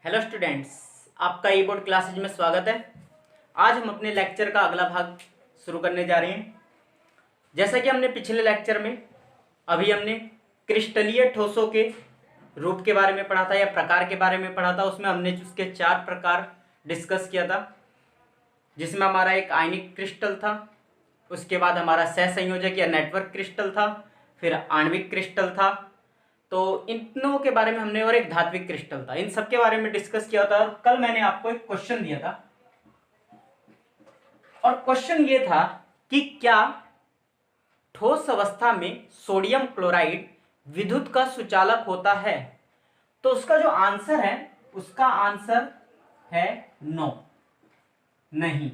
Hello students, आपका ई board classes में स्वागत है। आज हम अपने लेक्चर का अगला भाग शुरू करने जा रहे हैं। जैसा कि हमने पिछले लेक्चर में अभी हमने क्रिस्टलीय ठोसों के रूप के बारे में पढ़ा था या प्रकार के बारे में पढ़ा था। उसमें हमने उसके 4 प्रकार डिस्कस किया था, जिसमें हमारा एक आयनिक क्रिस्टल था, उसके बाद हमारा सहसंयोजक या नेटवर्क क्रिस्टल था, फिर आणविक क्रिस्टल था। तो इन तीनों के बारे में हमने, और एक धात्विक क्रिस्टल था, इन सब के बारे में डिस्कस किया था। और कल मैंने आपको एक क्वेश्चन दिया था, और क्वेश्चन ये था कि क्या ठोस अवस्था में सोडियम क्लोराइड विद्युत का सुचालक होता है। तो उसका जो आंसर है, उसका आंसर है नो, नहीं।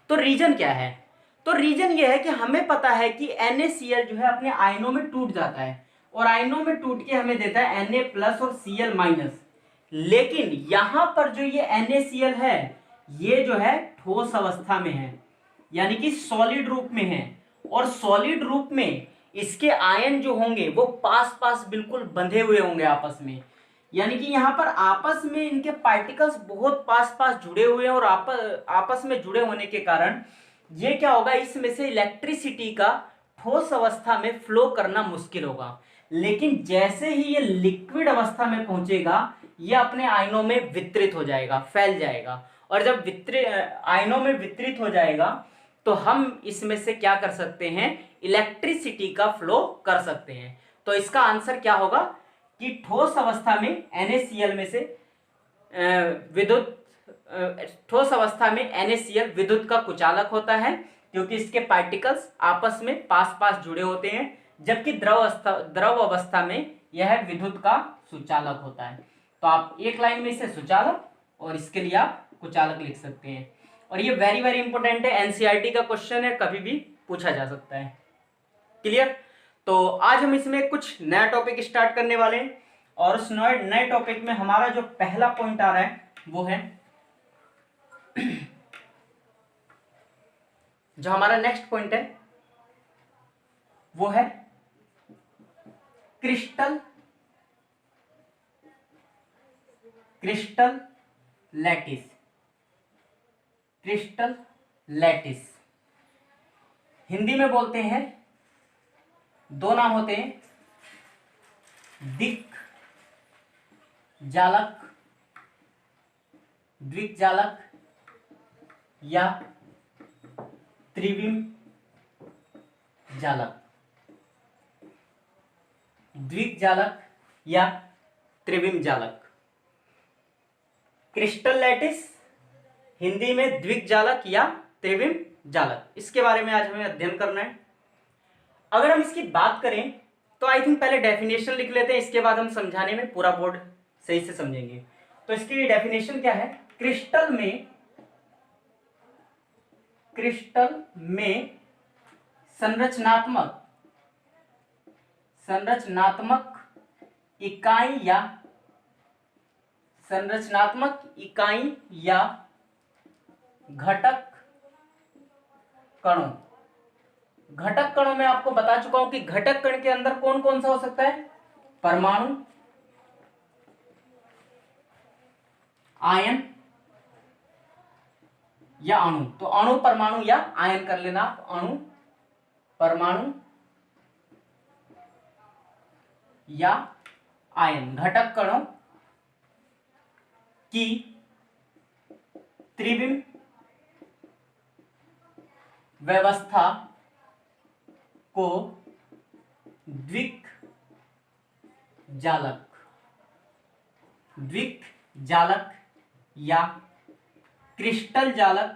तो रीजन क्या है? तो रीजन ये है कि हमें पता है कि NaCl जो है अपने आयनों में टूट जाता है, और आयनों में टूट के हमें देता है Na+ और Cl-। लेकिन यहां पर जो ये NaCl है, ये जो है ठोस अवस्था में है, यानी कि सॉलिड रूप में है। और सॉलिड रूप में इसके आयन जो होंगे वो पास पास बिल्कुल बंधे हुए होंगे आपस में, यानी कि यहाँ पर आपस में इनके पार्टिकल्स बहुत पास पास जुड़े हुए हैं। और आपस में जुड़े होने के कारण ये क्या होगा, इसमें से इलेक्ट्रिसिटी का ठोस अवस्था में फ्लो करना मुश्किल होगा। लेकिन जैसे ही ये लिक्विड अवस्था में पहुंचेगा, ये अपने आयनों में वितरित हो जाएगा, फैल जाएगा। और जब आयनों में वितरित हो जाएगा तो हम इसमें से क्या कर सकते हैं, इलेक्ट्रिसिटी का फ्लो कर सकते हैं। तो इसका आंसर क्या होगा कि ठोस अवस्था में NaCl में से विद्युत ठोस अवस्था में NaCl विद्युत का कुचालक होता है, क्योंकि इसके पार्टिकल्स आपस में पास पास जुड़े होते हैं। जबकि द्रव अवस्था में यह विद्युत का सुचालक होता है। तो आप एक लाइन में इसे सुचालक और इसके लिए आप कुचालक लिख सकते हैं। और ये वेरी वेरी इंपॉर्टेंट है, NCERT का क्वेश्चन है, कभी भी पूछा जा सकता है। क्लियर? तो आज हम इसमें कुछ नया टॉपिक स्टार्ट करने वाले हैं, और उस नए टॉपिक में हमारा जो पहला पॉइंट आ रहा है वो है जो हमारा नेक्स्ट पॉइंट है वो है crystal lattice. Crystal lattice Hindi में बोलते हैं, दो नाम होते हैं, दिक् जालक, द्विक जालक या त्रिविम जालक। द्विक जालक या त्रिविम जालक। क्रिस्टल लैटिस हिंदी में द्विक जालक या त्रिविम जालक, इसके बारे में आज हमें अध्ययन करना है। अगर हम इसकी बात करें तो आई थिंक पहले डेफिनेशन लिख लेते हैं, इसके बाद हम समझाने में पूरा बोर्ड सही से समझेंगे। तो इसकी डेफिनेशन क्या है? क्रिस्टल में संरचनात्मक इकाई या घटक कणों में आपको बता चुका हूं कि घटक कण के अंदर कौन कौन सा हो सकता है, परमाणु, आयन या अणु। तो अणु, परमाणु या आयन कर लेना आप, अणु, परमाणु या आयन। घटक कणों की त्रिविम व्यवस्था को द्विक जालक या क्रिस्टल जालक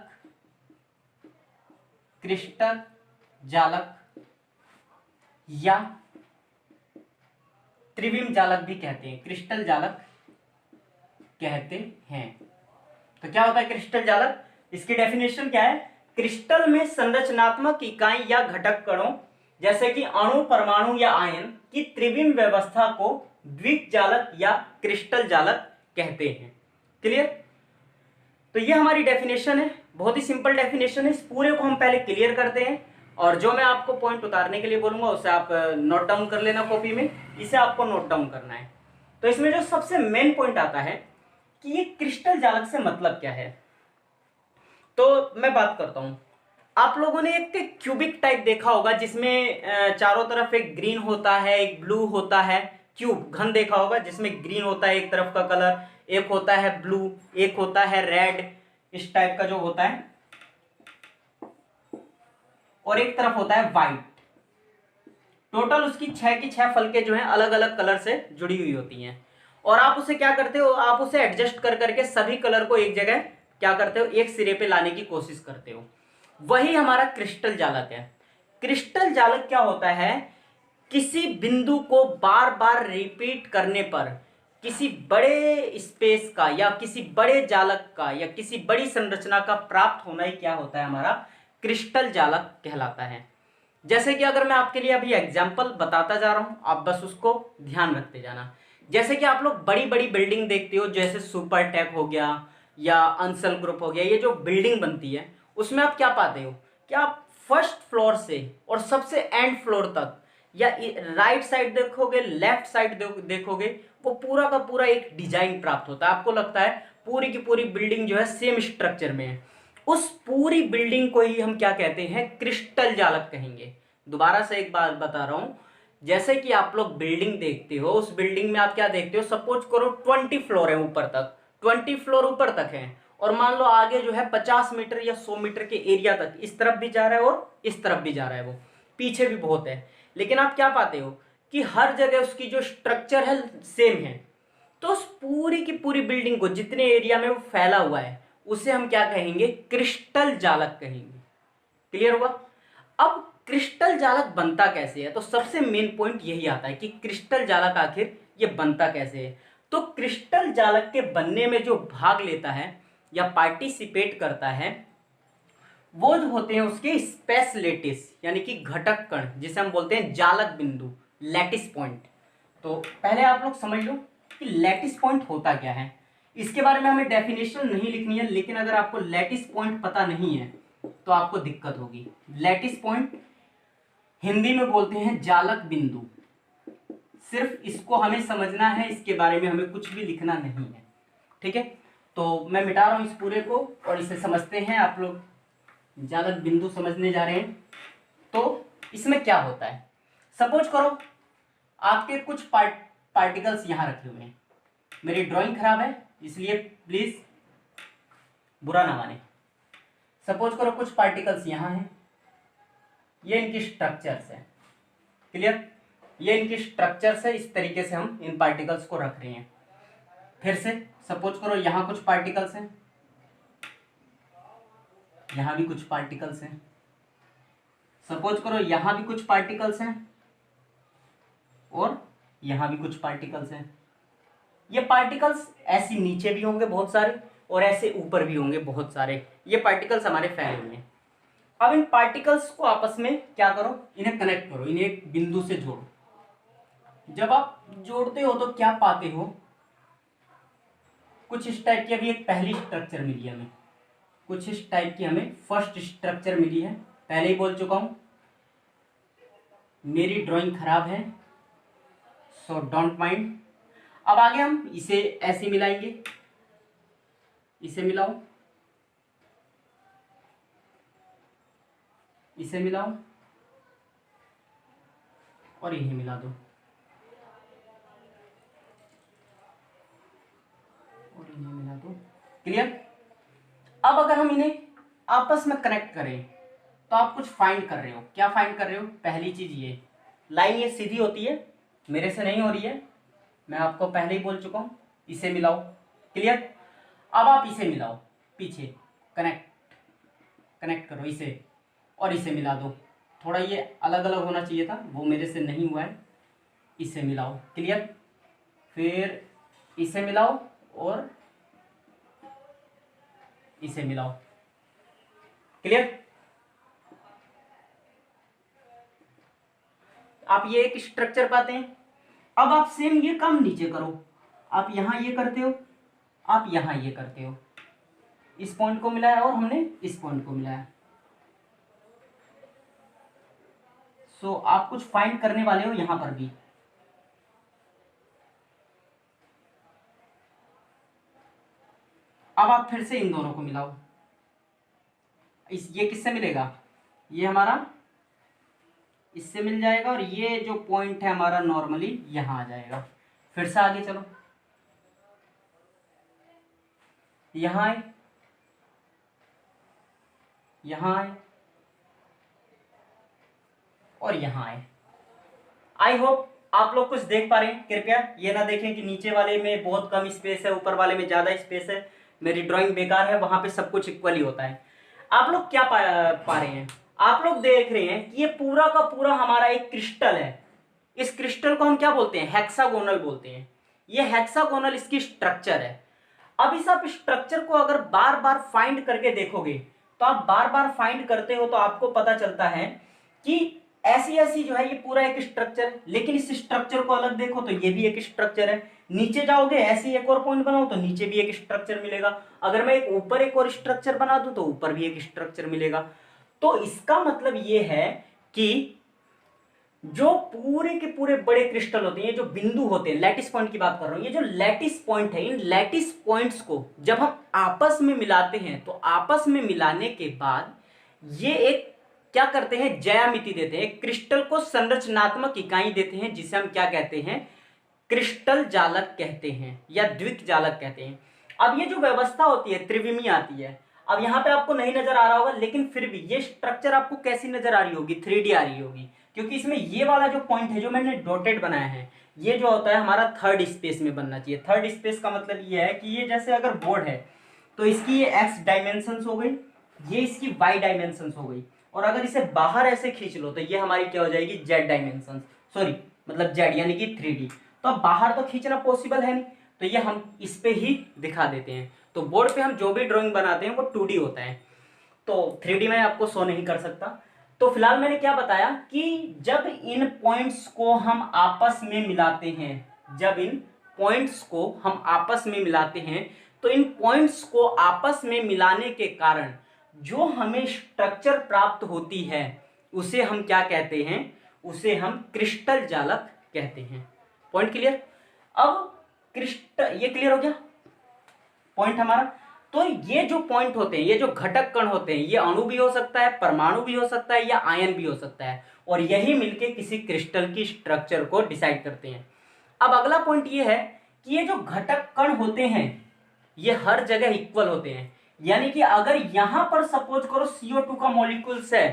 या त्रिविम जालक भी कहते हैं, क्रिस्टल जालक कहते हैं। तो क्या होता है क्रिस्टल जालक? इसकी डेफिनेशन क्या है? क्रिस्टल में संरचनात्मक इकाई या घटक कणों जैसे कि अणु, परमाणु या आयन की त्रिविम व्यवस्था को द्विक जालक या क्रिस्टल जालक कहते हैं। क्लियर? तो ये हमारी डेफिनेशन है, बहुत ही सिंपल डेफिनेशन है। इस पूरे को हम पहले क्लियर करते हैं, और जो मैं आपको पॉइंट उतारने के लिए बोलूंगा उसे आप नोट डाउन कर लेना कॉपी में, इसे आपको नोट डाउन करना है। तो इसमें जो सबसे मेन पॉइंट आता है कि ये क्रिस्टल जालक से मतलब क्या है, तो मैं बात करता हूं। आप लोगों ने एक क्यूबिक टाइप देखा होगा जिसमें चारों तरफ एक ग्रीन होता है, एक ब्लू होता है, क्यूब घन देखा होगा जिसमें ग्रीन होता है एक तरफ का कलर, एक होता है ब्लू, एक होता है रेड, इस टाइप का जो होता है, और एक तरफ होता है व्हाइट। टोटल उसकी 6 की 6 फलके जो हैं अलग अलग कलर से जुड़ी हुई होती हैं, और आप उसे क्या करते हो, आप उसे एडजस्ट कर करके सभी कलर को एक जगह क्या करते हो, एक सिरे पे लाने की कोशिश करते हो। वही हमारा क्रिस्टल जालक है। क्रिस्टल जालक क्या होता है, किसी बिंदु को बार बार रिपीट करने पर किसी बड़े स्पेस का या किसी बड़े जालक का या किसी बड़ी संरचना का प्राप्त होना ही क्या होता है, हमारा क्रिस्टल जालक कहलाता है। जैसे कि अगर मैं आपके लिए अभी एग्जाम्पल बताता जा रहा हूं, आप बस उसको ध्यान रखते जाना। जैसे कि आप लोग बड़ी बड़ी बिल्डिंग देखते हो, जैसे सुपर टेक हो गया या अंसल ग्रुप हो गया, ये जो बिल्डिंग बनती है उसमें आप क्या पाते हो कि आप फर्स्ट फ्लोर से और सबसे एंड फ्लोर तक या राइट साइड देखोगे, लेफ्ट साइड देखोगे, वो पूरा का पूरा एक डिजाइन प्राप्त होता है। आपको लगता है पूरी की पूरी बिल्डिंग जो है सेम स्ट्रक्चर में है। उस पूरी बिल्डिंग को ही हम क्या कहते हैं, क्रिस्टल जालक कहेंगे। दोबारा से एक बात बता रहा हूं, जैसे कि आप लोग बिल्डिंग देखते हो, उस बिल्डिंग में आप क्या देखते हो, सपोज करो 20 फ्लोर है ऊपर तक, 20 फ्लोर ऊपर तक है, और मान लो आगे जो है 50 मीटर या 100 मीटर के एरिया तक इस तरफ भी जा रहा है और इस तरफ भी जा रहा है, वो पीछे भी बहुत है, लेकिन आप क्या पाते हो कि हर जगह उसकी जो स्ट्रक्चर है सेम है। तो उस पूरी की पूरी बिल्डिंग को जितने एरिया में वो फैला हुआ है उसे हम क्या कहेंगे, क्रिस्टल जालक कहेंगे। क्लियर हुआ। अब क्रिस्टल जालक बनता कैसे है, तो सबसे मेन पॉइंट यही आता है कि क्रिस्टल जालक आखिर ये बनता कैसे है। तो क्रिस्टल जालक के बनने में जो भाग लेता है या पार्टिसिपेट करता है वो जो होते हैं उसके स्पेस लेटिस यानी कि घटक कण, जिसे हम बोलते हैं जालक बिंदु, लैटिस पॉइंट। तो पहले आप लोग समझ लो कि लैटिस पॉइंट होता क्या है। इसके बारे में हमें डेफिनेशन नहीं लिखनी है, लेकिन अगर आपको लैटिस पॉइंट पता नहीं है तो आपको दिक्कत होगी। लैटिस पॉइंट हिंदी में बोलते हैं जालक बिंदु। सिर्फ इसको हमें समझना है, इसके बारे में हमें कुछ भी लिखना नहीं है, ठीक है। तो मैं मिटा रहा हूं इस पूरे को और इसे समझते हैं। आप लोग जालक बिंदु समझने जा रहे हैं। तो इसमें क्या होता है, सपोज करो आपके कुछ पार्टिकल्स यहां रखे हुए हैं। मेरी ड्राइंग खराब है इसलिए प्लीज बुरा ना माने। सपोज करो कुछ पार्टिकल्स यहां हैं, ये इनकी स्ट्रक्चर्स है। क्लियर, ये इनकी स्ट्रक्चर्स है, इस तरीके से हम इन पार्टिकल्स को रख रहे हैं। फिर से सपोज करो यहां कुछ पार्टिकल्स हैं, यहां भी कुछ पार्टिकल्स हैं। सपोज करो यहां भी कुछ पार्टिकल्स हैं और यहां भी कुछ पार्टिकल्स हैं। ये पार्टिकल्स ऐसे नीचे भी होंगे बहुत सारे और ऐसे ऊपर भी होंगे बहुत सारे। ये पार्टिकल्स हमारे फैले हुए हैं। अब इन पार्टिकल्स को आपस में क्या करो, इन्हें कनेक्ट करो, इन्हें एक बिंदु से जोड़ो। जब आप जोड़ते हो तो क्या पाते हो, कुछ इस टाइप की अभी एक पहली स्ट्रक्चर मिली हमें, कुछ इस टाइप की हमें फर्स्ट स्ट्रक्चर मिली है। पहले ही बोल चुका हूं मेरी ड्राइंग खराब है, सो डोंट माइंड। अब आगे हम इसे ऐसे मिलाएंगे, इसे मिलाओ, इसे मिलाओ और इन्हें मिला दो और इन्हें मिला दो। क्लियर। अब अगर हम इन्हें आपस में कनेक्ट करें तो आप कुछ फाइंड कर रहे हो। क्या फाइंड कर रहे हो, पहली चीज ये लाइन ये सीधी होती है, मेरे से नहीं हो रही है, मैं आपको पहले ही बोल चुका हूं। इसे मिलाओ। क्लियर। अब आप इसे मिलाओ, पीछे कनेक्ट कनेक्ट करो इसे और इसे मिला दो। थोड़ा ये अलग अलग होना चाहिए था, वो मेरे से नहीं हुआ है। इसे मिलाओ। क्लियर। फिर इसे मिलाओ और इसे मिलाओ। क्लियर। आप ये एक स्ट्रक्चर पाते हैं। अब आप सेम ये काम नीचे करो, आप यहां ये करते हो, आप यहां ये करते हो। इस पॉइंट को मिलाया और हमने इस पॉइंट को मिलाया। सो आप कुछ फाइंड करने वाले हो यहां पर भी। अब आप फिर से इन दोनों को मिलाओ, ये किससे मिलेगा, ये हमारा इससे मिल जाएगा, और ये जो पॉइंट है हमारा नॉर्मली यहां आ जाएगा। फिर से आगे चलो, यहां आए, यहां आए और यहां आए। आई होप आप लोग कुछ देख पा रहे हैं। कृपया ये ना देखें कि नीचे वाले में बहुत कम स्पेस है, ऊपर वाले में ज्यादा स्पेस है, मेरी ड्राइंग बेकार है। वहां पे सब कुछ इक्वली होता है। आप लोग क्या पा रहे हैं, आप लोग देख रहे हैं कि ये पूरा का पूरा हमारा एक क्रिस्टल है। इस क्रिस्टल को हम क्या बोलते हैं, हेक्सागोनल बोलते हैं। ये हेक्सागोनल इसकी स्ट्रक्चर है। अब इस आप स्ट्रक्चर को अगर बार बार फाइंड करके देखोगे, तो आप बार बार फाइंड करते हो तो आपको पता चलता है कि ऐसी ऐसी जो है ये पूरा एक स्ट्रक्चर, लेकिन इस स्ट्रक्चर को अलग देखो तो ये भी एक स्ट्रक्चर है। नीचे जाओगे ऐसे एक और पॉइंट बनाओ तो नीचे भी एक स्ट्रक्चर मिलेगा। अगर मैं एक ऊपर एक और स्ट्रक्चर बना दूं तो ऊपर भी एक स्ट्रक्चर मिलेगा। तो इसका मतलब ये है कि जो पूरे के पूरे बड़े क्रिस्टल होते हैं, ये जो बिंदु होते हैं, लैटिस पॉइंट की बात कर रहा हूं, ये जो लैटिस पॉइंट है, इन लैटिस पॉइंट्स को जब हम आपस में मिलाते हैं तो आपस में मिलाने के बाद ये एक क्या करते हैं, ज्यामिति देते हैं, क्रिस्टल को संरचनात्मक इकाई देते हैं, जिसे हम क्या कहते हैं, क्रिस्टल जालक कहते हैं या द्विक जालक कहते हैं। अब ये जो व्यवस्था होती है त्रिविमी आती है। अब यहाँ पे आपको नहीं नजर आ रहा होगा, लेकिन फिर भी ये स्ट्रक्चर आपको कैसी नजर आ रही होगी, 3D आ रही होगी, क्योंकि इसमें ये वाला जो पॉइंट है जो मैंने डॉटेड बनाया है, ये जो होता है हमारा थर्ड स्पेस में बनना चाहिए। थर्ड स्पेस का मतलब ये है कि ये जैसे अगर बोर्ड है तो इसकी ये एक्स डायमेंशन हो गई, ये इसकी वाई डायमेंशन हो गई, और अगर इसे बाहर ऐसे खींच लो तो ये हमारी क्या हो जाएगी, जेड डायमेंशन, सॉरी मतलब जेड यानी कि 3D। तो अब बाहर तो खींचना पॉसिबल है नहीं, तो ये हम इस पे ही दिखा देते हैं। तो बोर्ड पे हम जो भी ड्राइंग बनाते हैं वो 2D होता है, तो 3D में आपको शो नहीं कर सकता। तो फिलहाल मैंने क्या बताया कि जब इन पॉइंट्स को हम आपस में मिलाते हैं, जब इन पॉइंट्स को हम आपस में मिलाते हैं, तो इन पॉइंट्स को आपस में मिलाने के कारण जो हमें स्ट्रक्चर प्राप्त होती है उसे हम क्या कहते हैं, उसे हम क्रिस्टल जालक कहते हैं। Point clear. अब क्रिस्टल, ये क्लियर हो गया पॉइंट हमारा। तो ये जो पॉइंट होते हैं, ये जो घटक कण होते हैं, ये अणु भी हो सकता है, परमाणु भी हो सकता है, या आयन भी हो सकता है, और यही मिलके किसी क्रिस्टल की स्ट्रक्चर को डिसाइड करते हैं। अब अगला पॉइंट ये है कि ये जो घटक कण होते हैं ये हर जगह इक्वल होते हैं। यानी कि अगर यहां पर सपोज करो CO2 का मॉलिक्यूल्स है,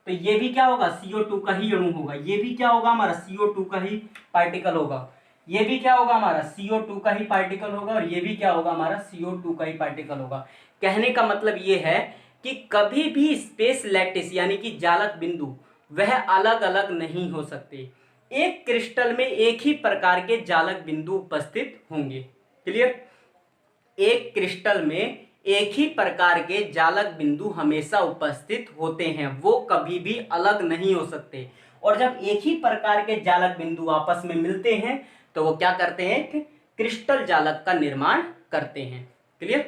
तो ये भी क्या होगा, CO2 का ही अणु होगा। ये भी क्या होगा हमारा, CO2 का ही पार्टिकल होगा। ये भी क्या होगा हमारा, CO2 का ही पार्टिकल होगा, और ये भी क्या होगा हमारा, CO2 का ही पार्टिकल होगा। कहने का मतलब ये है कि कभी भी स्पेस लैटिस यानी कि जालक बिंदु वह अलग अलग नहीं हो सकते। एक क्रिस्टल में एक ही प्रकार के जालक बिंदु उपस्थित होंगे। क्लियर। एक क्रिस्टल में एक ही प्रकार के जालक बिंदु हमेशा उपस्थित होते हैं, वो कभी भी अलग नहीं हो सकते। और जब एक ही प्रकार के जालक बिंदु आपस में मिलते हैं तो वो क्या करते हैं, कि क्रिस्टल जालक का निर्माण करते हैं। क्लियर।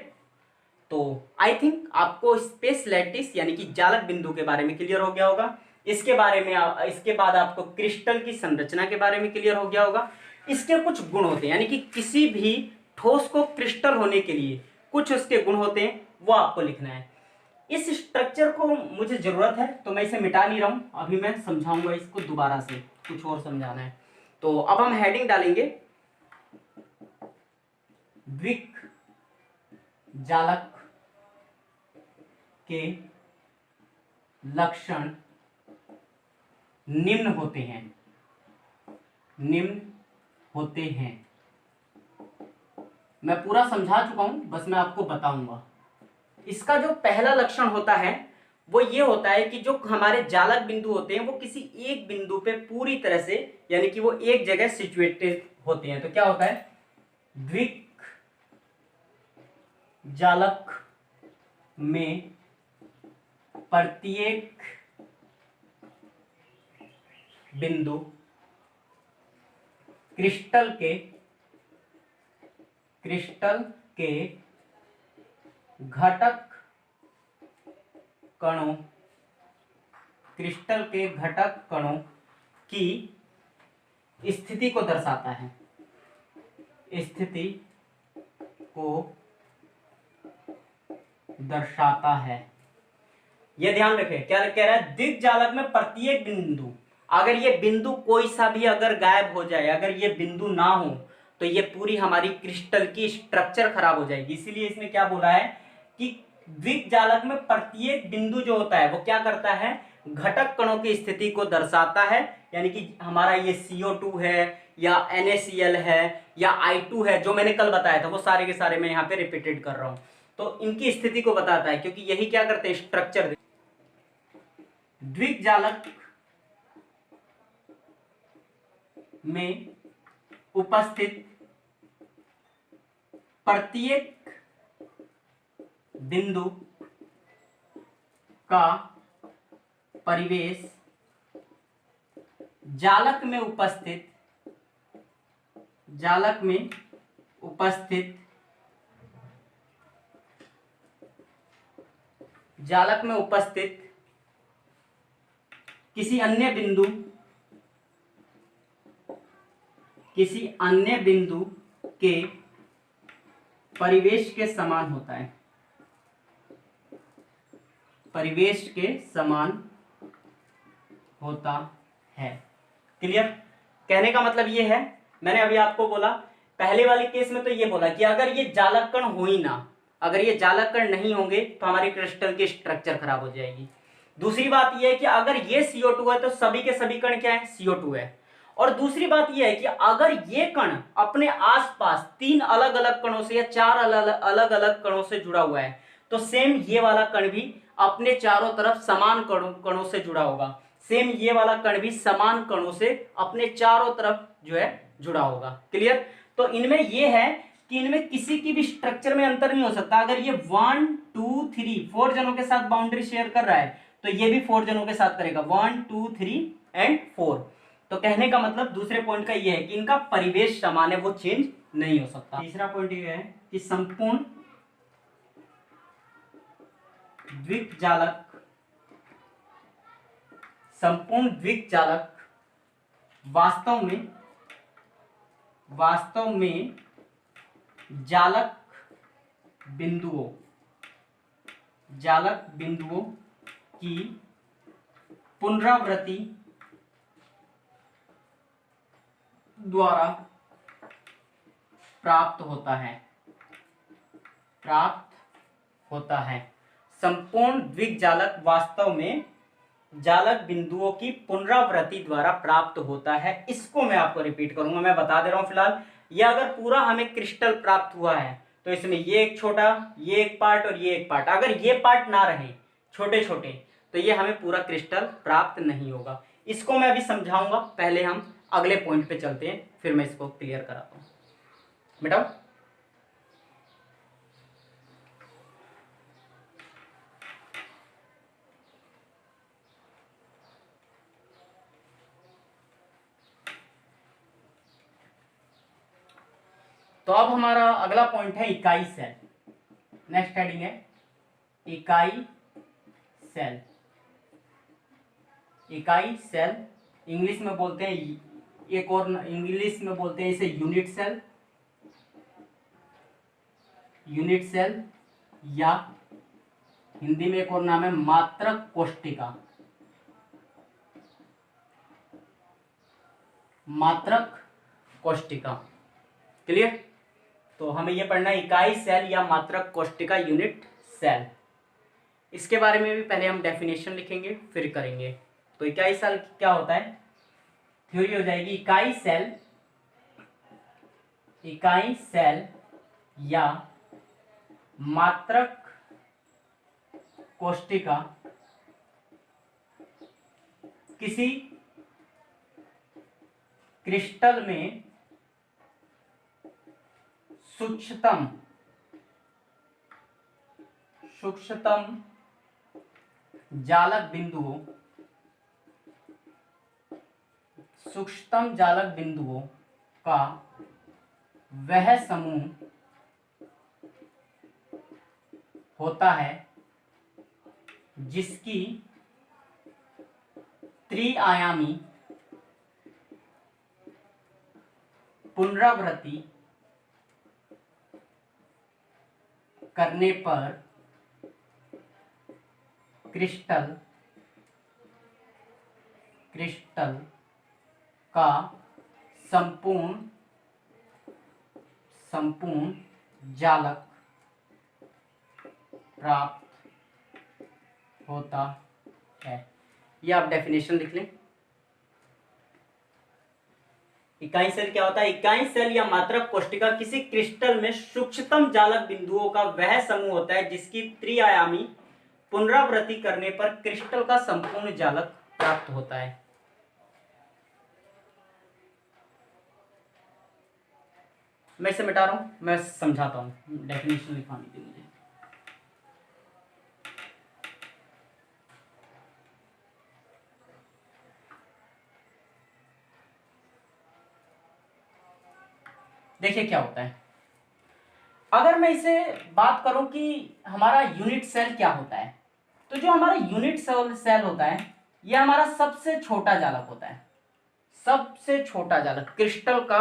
तो आई थिंक आपको स्पेस लैटिस यानी कि जालक बिंदु के बारे में क्लियर हो गया होगा। इसके बारे में इसके बाद आपको क्रिस्टल की संरचना के बारे में क्लियर हो गया होगा। इसके कुछ गुण होते हैं, यानी कि किसी भी ठोस को क्रिस्टल होने के लिए कुछ उसके गुण होते हैं, वो आपको लिखना है। इस स्ट्रक्चर को मुझे जरूरत है तो मैं इसे मिटा नहीं रहा हूं, अभी मैं समझाऊंगा इसको दोबारा से, कुछ और समझाना है। तो अब हम हेडिंग डालेंगे द्विक जालक के लक्षण निम्न होते हैं, निम्न होते हैं। मैं पूरा समझा चुका हूं, बस मैं आपको बताऊंगा। इसका जो पहला लक्षण होता है वो ये होता है कि जो हमारे जालक बिंदु होते हैं वो किसी एक बिंदु पे पूरी तरह से यानी कि वो एक जगह सिचुएटेड होते हैं। तो क्या होता है, द्विक जालक में प्रत्येक बिंदु क्रिस्टल के घटक कणों, क्रिस्टल के घटक कणों की स्थिति को दर्शाता है, स्थिति को दर्शाता है। यह ध्यान रखें, क्या कह रहा है, दिग्जालक में प्रत्येक बिंदु, अगर ये बिंदु कोई सा भी अगर गायब हो जाए, अगर ये बिंदु ना हो, तो ये पूरी हमारी क्रिस्टल की स्ट्रक्चर खराब हो जाएगी। इसीलिए इसने क्या बोला है कि द्विजालक में प्रत्येक बिंदु जो होता है वो क्या करता है, घटक कणों की स्थिति को दर्शाता है। यानी कि हमारा ये CO2 है या NaCl है या I2 है, जो मैंने कल बताया था, वो सारे के सारे मैं यहाँ पे रिपीटेड कर रहा हूं, तो इनकी स्थिति को बताता है, क्योंकि यही क्या करते हैं, स्ट्रक्चर। द्विजालक में उपस्थित प्रत्येक बिंदु का परिवेश जालक में उपस्थित किसी अन्य बिंदु के परिवेश के समान होता है, परिवेश के समान होता है। क्लियर? कहने का मतलब ये है, मैंने अभी आपको बोला पहले वाले केस में तो ये बोला कि अगर ये जालक कण हो ही ना, अगर ये जालक कण नहीं होंगे तो हमारी क्रिस्टल की स्ट्रक्चर खराब हो जाएगी। दूसरी बात ये है कि अगर ये CO2 है तो सभी के सभी कण क्या है, CO2 है। और दूसरी बात यह है कि अगर ये कण अपने आसपास 3 अलग अलग कणों से या 4 अलग अलग कणों से जुड़ा हुआ है, तो सेम ये वाला कण भी अपने चारों तरफ समान कणों से जुड़ा होगा। सेम ये वाला कण भी समान कणों से अपने चारों तरफ जो है जुड़ा होगा। क्लियर? तो इनमें ये है कि इनमें किसी की भी स्ट्रक्चर में अंतर नहीं हो सकता। अगर ये 1 2 3 4 जनों के साथ बाउंड्री शेयर कर रहा है तो ये भी 4 जनों के साथ करेगा, 1 2 3 एंड 4। तो कहने का मतलब दूसरे पॉइंट का ये है कि इनका परिवेश समान है, वो चेंज नहीं हो सकता। तीसरा पॉइंट ये है कि संपूर्ण द्विजालक वास्तव में जालक बिंदुओं की पुनरावृत्ति द्वारा प्राप्त होता है। संपूर्ण द्विजालक वास्तव में जालक बिंदुओं की पुनरावृत्ति द्वारा प्राप्त होता है। इसको मैं आपको रिपीट करूंगा, मैं बता दे रहा हूं फिलहाल। ये अगर पूरा हमें क्रिस्टल प्राप्त हुआ है तो इसमें ये एक छोटा, ये एक पार्ट और ये एक पार्ट, अगर ये पार्ट ना रहे छोटे छोटे, तो ये हमें पूरा क्रिस्टल प्राप्त नहीं होगा। इसको मैं अभी समझाऊंगा, पहले हम अगले पॉइंट पे चलते हैं, फिर मैं इसको क्लियर कराता हूं। बेटा तो अब हमारा अगला पॉइंट है इकाई सेल। नेक्स्ट हेडिंग है इकाई सेल। इकाई सेल इंग्लिश में बोलते हैं, एक और इंग्लिश में बोलते हैं इसे यूनिट सेल, या हिंदी में एक और नाम है मात्रक कोष्ठिका। क्लियर? तो हमें यह पढ़ना है इकाई सेल या मात्रक कोष्ठिका, यूनिट सेल। इसके बारे में भी पहले हम डेफिनेशन लिखेंगे फिर करेंगे। तो इकाई सेल क्या होता है, थ्योरी हो जाएगी इकाई सेल या मात्रक कोष्ठिका किसी क्रिस्टल में सूक्ष्मतम जालक बिंदुओं का वह समूह होता है जिसकी त्रिआयामी पुनरावृत्ति करने पर क्रिस्टल का संपूर्ण जालक प्राप्त होता है। ये आप डेफिनेशन लिख लें। इकाई सेल क्या होता है? इकाई सेल या मात्रक कोशिका किसी क्रिस्टल में सूक्ष्मतम जालक बिंदुओं का वह समूह होता है जिसकी त्रिआयामी पुनरावृत्ति करने पर क्रिस्टल का संपूर्ण जालक प्राप्त होता है। मैं इसे मिटा रहा हूं, मैं समझाता हूं, डेफिनेशन लिखवानी थी मुझे। देखिए क्या होता है, अगर मैं इसे बात करूं कि हमारा यूनिट सेल क्या होता है, तो जो हमारा यूनिट सेल होता है यह हमारा सबसे छोटा जालक होता है। सबसे छोटा जालक, क्रिस्टल का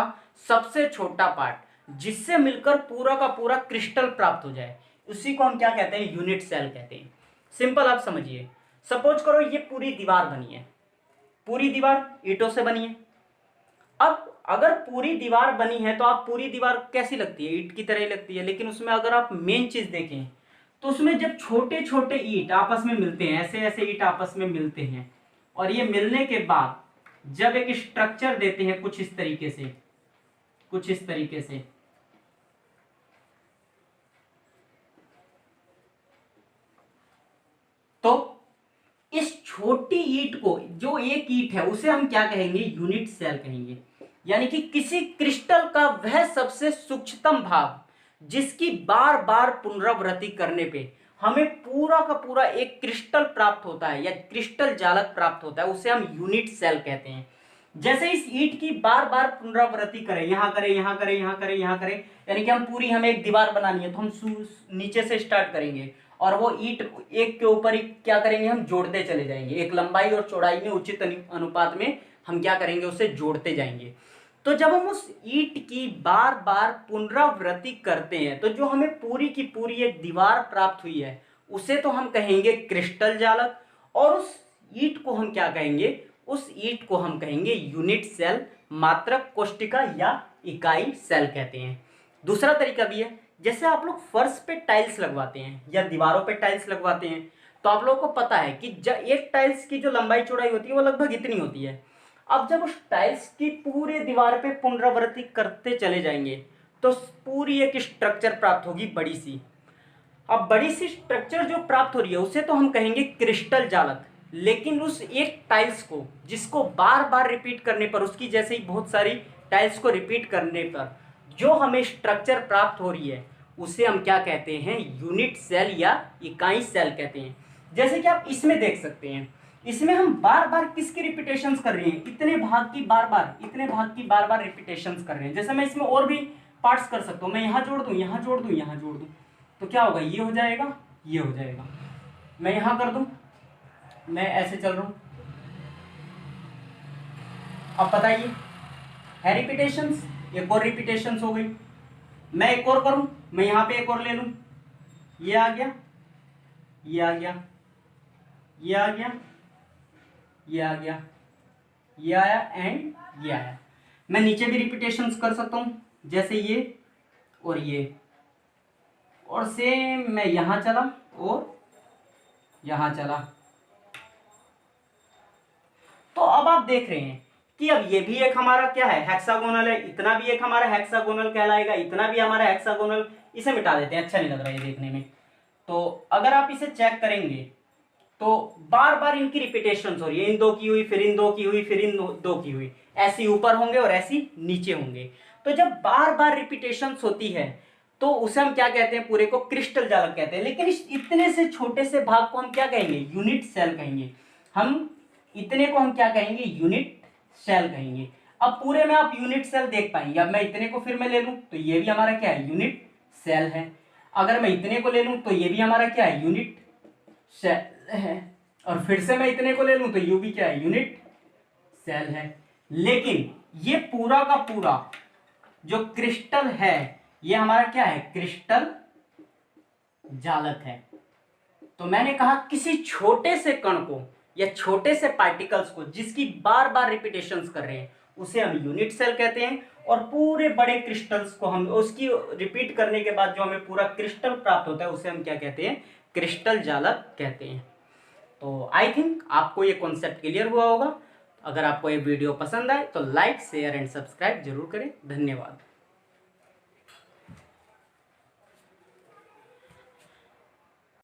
सबसे छोटा पार्ट जिससे मिलकर पूरा का पूरा क्रिस्टल प्राप्त हो जाए, उसी को हम क्या कहते हैं? यूनिट सेल कहते हैं। सिंपल आप समझिए, सपोज करो ये पूरी दीवार बनी है, पूरी दीवार ईंटों से बनी है। अब अगर पूरी दीवार बनी है तो आप पूरी दीवार कैसी लगती है? ईंट की तरह ही लगती है। लेकिन उसमें अगर आप मेन चीज देखें तो उसमें जब छोटे छोटे ईंट आपस में मिलते हैं, ऐसे ऐसे ईंट आपस में मिलते हैं, और ये मिलने के बाद जब एक स्ट्रक्चर देते हैं कुछ इस तरीके से, कुछ इस तरीके से, तो इस छोटी ईंट को, जो एक ईंट है, उसे हम क्या कहेंगे? यूनिट सेल कहेंगे। यानी कि किसी क्रिस्टल का वह सबसे सूक्ष्मतम भाग जिसकी बार बार पुनरावृत्ति करने पे हमें पूरा का पूरा एक क्रिस्टल प्राप्त होता है या क्रिस्टल जालक प्राप्त होता है, उसे हम यूनिट सेल कहते हैं। जैसे इस ईंट की बार बार पुनरावृत्ति करें, यहां करें, यहां करें, यहां करें, यहां करें, यानी कि हम पूरी, हमें एक दीवार बनानी है तो हम नीचे से स्टार्ट करेंगे और वो ईंट एक के ऊपर एक क्या करेंगे? हम जोड़ते चले जाएंगे। एक लंबाई और चौड़ाई में उचित अनुपात में हम क्या करेंगे? उसे जोड़ते जाएंगे। तो जब हम उस ईंट की बार बार पुनरावृत्ति करते हैं तो जो हमें पूरी की पूरी एक दीवार प्राप्त हुई है उसे तो हम कहेंगे क्रिस्टल जालक, और उस ईंट को हम क्या कहेंगे? उस ईंट को हम कहेंगे यूनिट सेल, मात्रक कोशिका या इकाई सेल कहते हैं। दूसरा तरीका भी है, जैसे आप लोग फर्श पे टाइल्स लगवाते हैं या दीवारों पे टाइल्स लगवाते हैं, तो आप लोगों को पता है कि एक टाइल्स की जो लंबाई चौड़ाई होती है वो लगभग इतनी होती है। अब जब उस टाइल्स की पूरे दीवार पे पुनरावृत्ति करते चले जाएंगे तो पूरी एक स्ट्रक्चर प्राप्त होगी बड़ी सी। अब बड़ी सी स्ट्रक्चर जो प्राप्त हो रही है उसे तो हम कहेंगे क्रिस्टल जालक, लेकिन उस एक टाइल्स को, जिसको बार बार रिपीट करने पर, उसकी जैसे ही बहुत सारी टाइल्स को रिपीट करने पर जो हमें स्ट्रक्चर प्राप्त हो रही है उसे हम क्या कहते हैं? यूनिट सेल या इकाई सेल कहते हैं। जैसे कि आप इसमें देख सकते हैं, इसमें हम बार बार किसकी रिपीटेशंस कर रहे हैं? इतने भाग की बार बार, इतने भाग की बार बार रिपीटेशंस कर रहे हैं। जैसे मैं इसमें और भी पार्ट्स कर सकता हूँ, मैं यहाँ जोड़ दूँ, यहाँ जोड़ दूँ, यहाँ जोड़ दूँ, तो क्या होगा? ये हो जाएगा, ये हो जाएगा। मैं यहाँ कर दूँ, मैं ऐसे चल रहा हूँ। अब बताइए, है रिपीटेशंस? एक और रिपीटेशंस हो गई। मैं एक और करूं, मैं यहां पे एक और ले लूं, ये आ गया, ये आ गया, ये आ गया, ये आ गया, ये आया एंड ये आया। मैं नीचे भी रिपीटेशंस कर सकता हूं, जैसे ये और ये, और सेम मैं यहां चला और यहां चला। तो अब आप देख रहे हैं कि अब ये भी एक हमारा क्या है? हेक्सागोनल है। इतना भी एक हमारा हेक्सागोनल कहलाएगा, इतना भी हमारा हेक्सागोनल। इसे मिटा देते हैं, अच्छा नहीं लग रहा है ये देखने में। तो अगर आप इसे चेक करेंगे तो बार बार इनकी रिपीटेशन हो रही है, इन दो की हुई, फिर इन दो की हुई, फिर इन दो की हुई, ऐसी ऊपर होंगे और ऐसी नीचे होंगे। तो जब बार बार रिपीटेशन होती है तो उसे हम क्या कहते हैं? पूरे को क्रिस्टल जालक कहते हैं। लेकिन इस इतने से छोटे से भाग को हम क्या कहेंगे? यूनिट सेल कहेंगे। हम इतने को हम क्या कहेंगे? यूनिट सेल कहेंगे। अब पूरे में आप यूनिट सेल देख पाएंगे। अब मैं इतने को फिर मैं ले लूं तो ये भी हमारा क्या है? यूनिट सेल है। अगर मैं इतने को ले लूं तो ये भी हमारा क्या है? यूनिट सेल है। और फिर से मैं इतने को ले लूं तो ये भी क्या है? यूनिट सेल है। लेकिन ये पूरा का पूरा जो क्रिस्टल है ये हमारा क्या है? क्रिस्टल जालक है। तो मैंने कहा किसी छोटे से कण को या छोटे से पार्टिकल्स को जिसकी बार बार रिपीटेशंस कर रहे हैं उसे हम यूनिट सेल कहते हैं, और पूरे बड़े क्रिस्टल्स को हम उसकी रिपीट करने के बाद जो हमें पूरा क्रिस्टल प्राप्त होता है उसे हम क्या कहते हैं, क्रिस्टल जालक कहते हैं। तो आई थिंक आपको ये कॉन्सेप्ट क्लियर हुआ होगा। अगर आपको ये वीडियो पसंद आए तो लाइक शेयर एंड सब्सक्राइब जरूर करें। धन्यवाद।